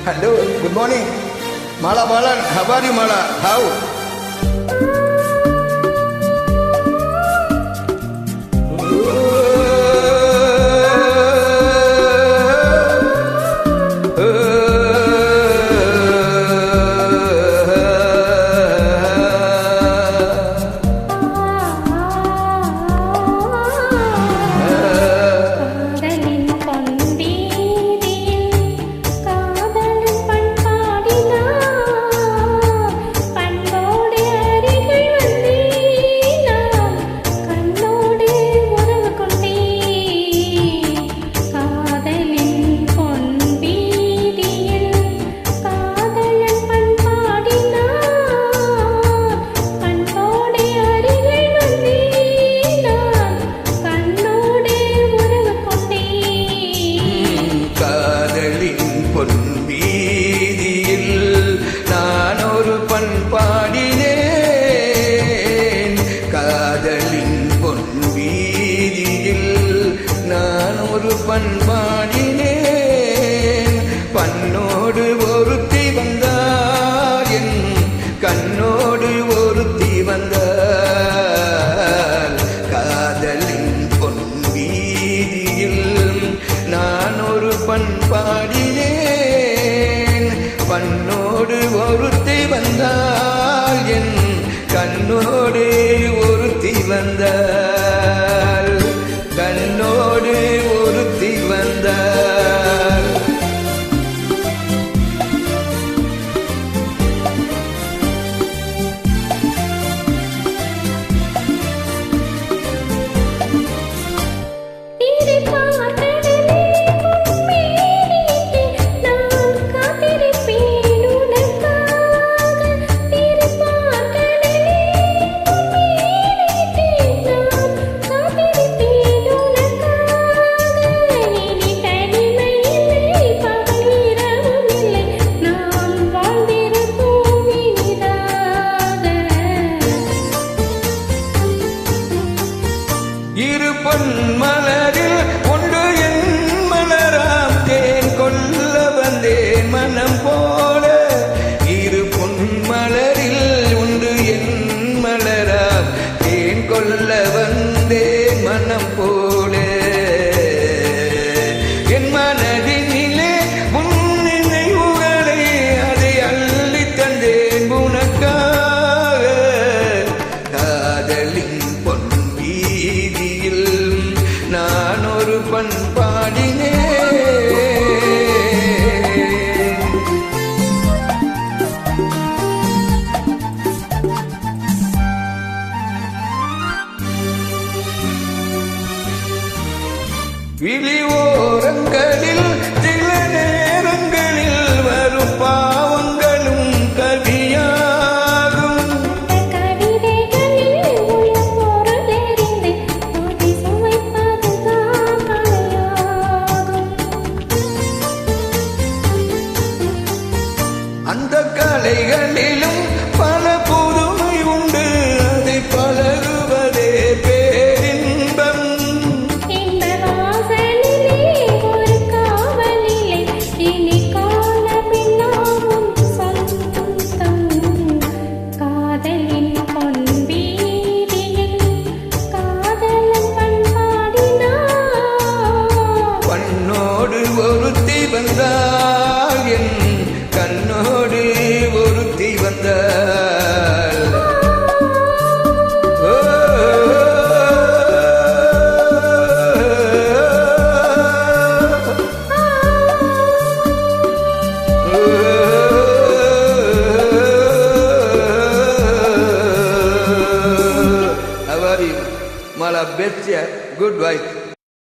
Hello, good morning. Mala Balan, how are you, Mala? How? பண்பாடினேன் பண்ணோடு ஒருத்தி வந்தார் என் கண்ணோடு ஒருத்தி வந்தார் காதலின் பொன் வீதியில் நான் ஒரு பண்பாடினேன் பண்ணோடு ஒருத்தி வந்தார் என் கண்ணோடு ஒருத்தி வந்தார் கண்ணோடு ஒருத்தி வந்தார் இரு பொன் மலரில் ஒன்று என் மலராம் தேன் கொல்ல வந்தேன் மனம் போல இரு பொன் மலரில் ஒன்று என் மலராம் தேன் கொல்ல வந்தேன் மனம் போல என் மனதினிலே உன் நினைவுகளை அதை அள்ளி தந்தேன் உனக்காக காதலின் பொன் வீதியில் நான் ஒரு பண்பாடினேன் விழி ஓரங்களில் சில நேரங்களில் வரும் பாவங்களும் கவியாகும் அந்த கலைகளிலும் பல புதுமை உண்டு அதை பழகுவதே பேரின்பம் பண்ணோடு ஒருத்தி வந்தால் என் கண்ணோடு ஒருத்தி வந்தாள் How are you? Mala Betya, good wife.